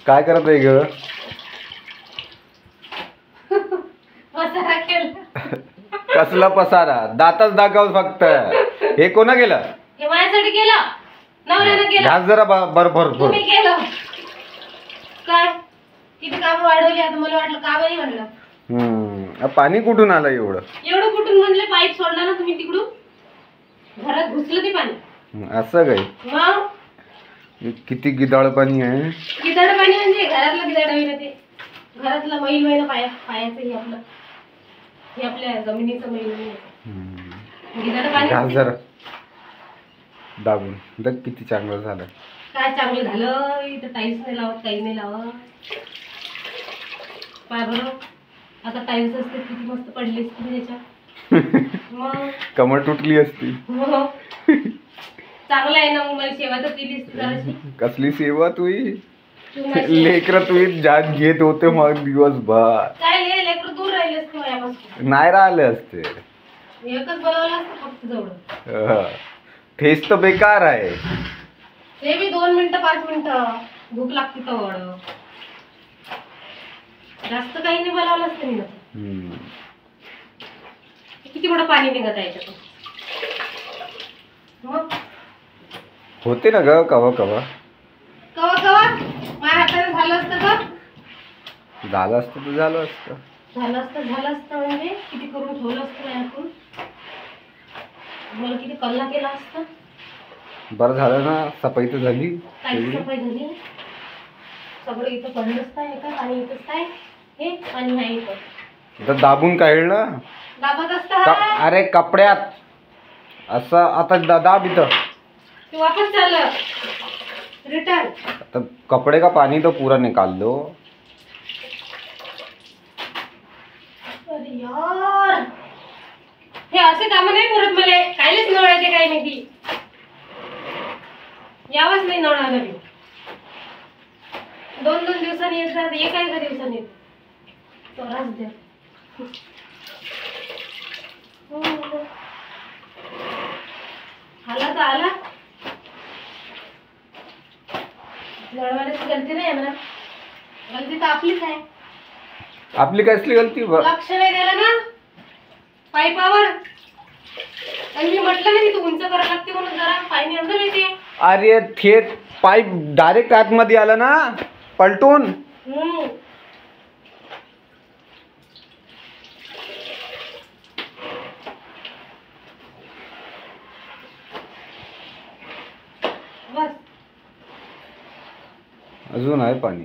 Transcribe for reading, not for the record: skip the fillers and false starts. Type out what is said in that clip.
काय करत आहे ग? पसारा केला. कसला पसारा? दातच दाखव फक्त. हे कोणा केलं? हे माझ्यासाठी केलं. नवऱ्यानं केलं. घास जरा भरपूर. तुम्ही केलं. काय किती काम वाढवली आता. मला वाटलं काम नाही म्हणलं. पाणी कुठून आलं एवढं? एवढं कुठून म्हणले? पाईप सोडला ना तुम्ही तिकडून. घरात घुसलं ते पाणी. असं काय? मग किती गिदाळ पाणी आहे. गिदाड पाणी म्हणजे घरातलं गिदाड आहे ते. घरातलं मैल मैल पायाचं हे आपल्या जमिनीचं मैल गिदाड पाणी. घास जरा दाबून बघ किती चांगलं झालं. काय चांगलं झालं? इथं टाईल्स नाही लावत, काही नाही लावत. पाय बरं आता टाईल्स असते किती मस्त पडली असते त्याच्यात. मग कमर तुटली असती. हो. चांगलं आहे ना. मग मला सेवा तर केली असती जराशी. कसली सेवा तुही? तू माझी लेकर तुही जात घेत होते मग दिवसभर. काय लेकरं दूर राहिले असते माझ्यापासून. नाही राहिले असते. एकच बनवलं असतं फक्त जवळ. तेच तर बेकार आहे. ते बी 2 मिनिटं 5 मिनिटं भूक लागते तर जास्त काही नाही बनवलं असतं मी. किती मोठं पाणी निघत आहे याच्यातून. मग होते ना ग कवा कवा. कवा कवा माझ्या हाताने झालं असतं का? झालं असतं तर झालं असतं. झालं असतं म्हणजे किती करून ठेवलं असतं माझ्याकडून. मला किती कल्ला केला असता. बरं झालं ना. सफाई तर झाली. काही सफाई झाली. सगळं इथं पडलंच काय का पाणी इथंच काय हे पाणी आहे इथं. तर दाबून काढलं. दाबत असता. अरे कपड्यात असं आता दाब इथं. ते वापस चाललं रिटर्न. आता कपड़े का पानी तो पूरा निकाल दो. अरे यार हे असे काम नाही करत. मला कायलेच नळ येते काही नाही ती. यावंच नाही नळ आलं मी. 2-2 दिवसांनी येतात. एका दिवसांनी येत. त्रास द्या. आला तर आला. नळवाल्याची गलती नाही आहे म्हणा. गलती तर आपलीच आहे. आपली कसली गलती? लक्ष नाही दिलं ना पाईपावर. आणि मी म्हटलं नाही तू उंच करायला लागते म्हणून जरा पाणी अंदर येते. अरे थेट पाईप डायरेक्ट आतमध्ये आला ना पलटून. बस अजून आहे पाणी.